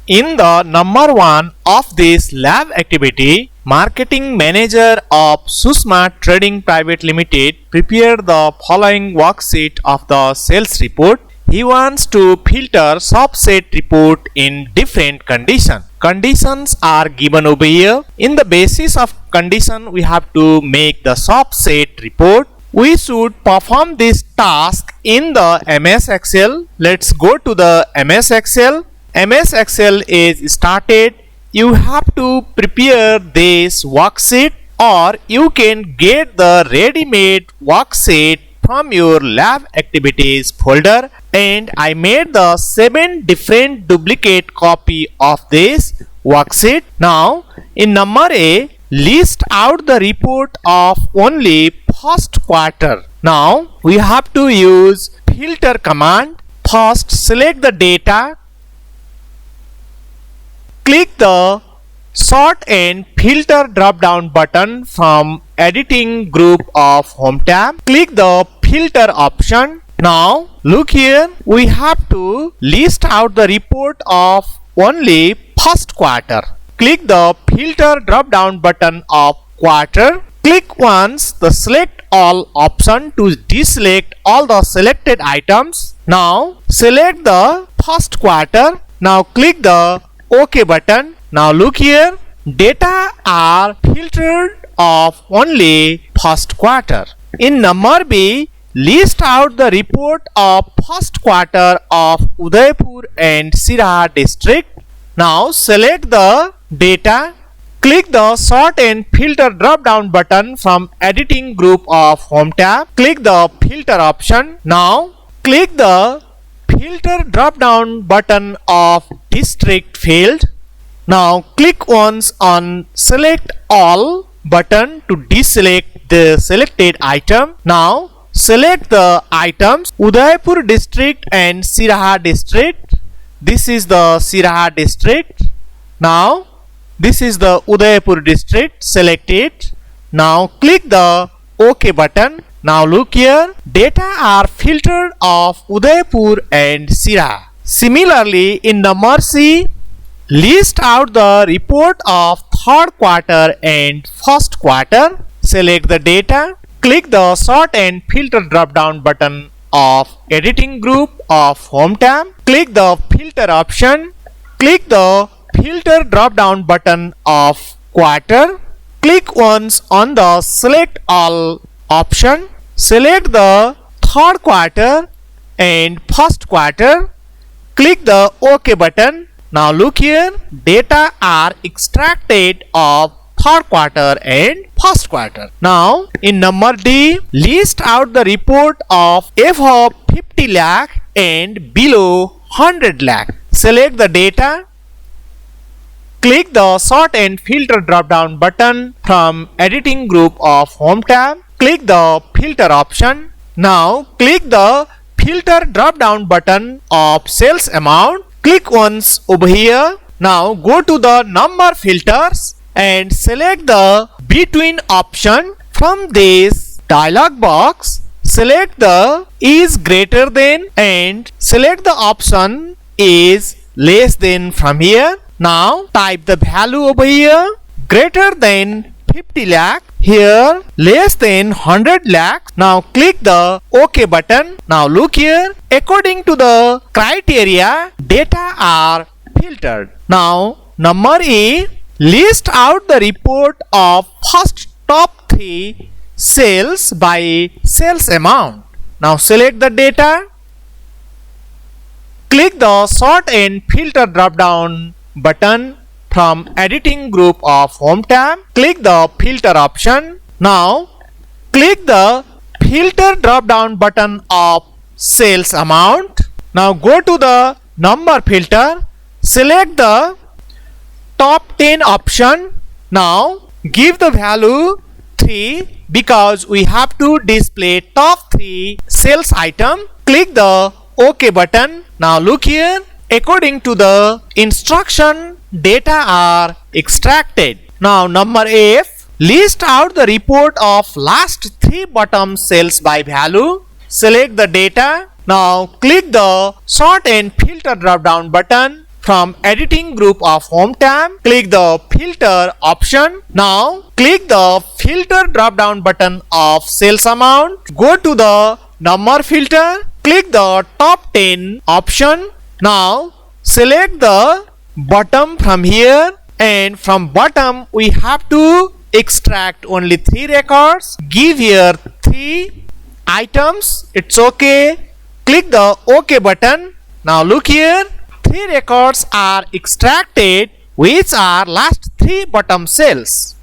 In the number 1 of this lab activity, Marketing Manager of Susma Trading Private Limited prepared the following worksheet of the sales report. He wants to filter subset report in different conditions. Conditions are given over here. In the basis of condition, we have to make the subset report. We should perform this task in the MS Excel. Let's go to the MS Excel. MS Excel is started. You have to prepare this worksheet, or you can get the ready-made worksheet from your lab activities folder, and I made the 7 different duplicate copy of this worksheet. Now in number A, list out the report of only first quarter. Now we have to use filter command. First, select the data, click the sort and filter drop down button from editing group of home tab, click the filter option. Now look here, we have to list out the report of only first quarter. Click the filter drop down button of quarter. Click once the select all option to deselect all the selected items. Now select the first quarter. Now click the OK button. Now look here, data are filtered of only first quarter. In number B, list out the report of first quarter of Udaipur and Siraha district. Now select the data, click the sort and filter drop down button from editing group of home tab, click the filter option. Now click the filter drop down button of district field. Now click once on select all button to deselect the selected item. Now select the items Udaipur district and Siraha district. This is the Siraha district. Now this is the Udaipur district. Select it. Now click the OK button. Now look here, data are filtered of Udaipur and Siraha. Similarly, in number C, list out the report of third quarter and first quarter. Select the data, click the sort and filter drop down button of editing group of home tab, click the filter option, click the filter drop down button of quarter, click once on the select all option, select the third quarter and first quarter, click the OK button. Now look here, data are extracted of third quarter and first quarter. Now in number D, list out the report of above 50 lakh and below 100 lakh. Select the data, click the sort and filter drop down button from editing group of home tab, click the filter option. Now click the filter drop down button of sales amount, click once over here. Now go to the number filters and select the between option. From this dialog box, select the is greater than and select the option is less than from here. Now type the value over here, greater than 50 lakh, here less than 100 lakh. Now click the OK button. Now look here, according to the criteria, data are filtered. Now number E, list out the report of first top 3 sales by sales amount. Now select the data, click the sort and filter drop down button from editing group of home tab, click the filter option. Now click the filter drop down button of sales amount. Now go to the number filter, select the top 10 option. Now give the value 3 because we have to display top 3 sales item. Click the OK button. Now look here, according to the instruction, data are extracted. Now number F, list out the report of last 3 bottom sales by value. Select the data. Now click the sort and filter drop down button from editing group of Hometown. Click the filter option. Now click the filter drop down button of sales amount. Go to the number filter. Click the top 10 option. Now select the bottom from here, and from bottom we have to extract only 3 records. Give here 3 items. It's okay. Click the OK button. Now look here, 3 records are extracted, which are last 3 bottom cells.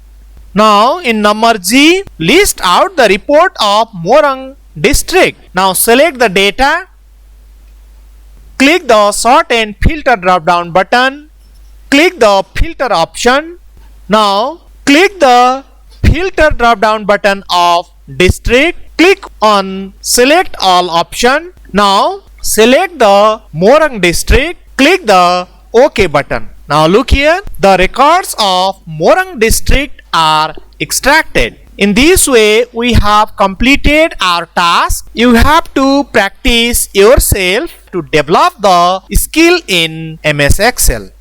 Now in number G, list out the report of Morang district. Now select the data. Click the sort and filter drop down button. Click the filter option. Now click the filter drop down button of district. Click on select all option. Now select the Morang district. Click the OK button. Now look here, the records of Morang district are extracted. In this way we have completed our task. You have to practice yourself to develop the skill in MS Excel.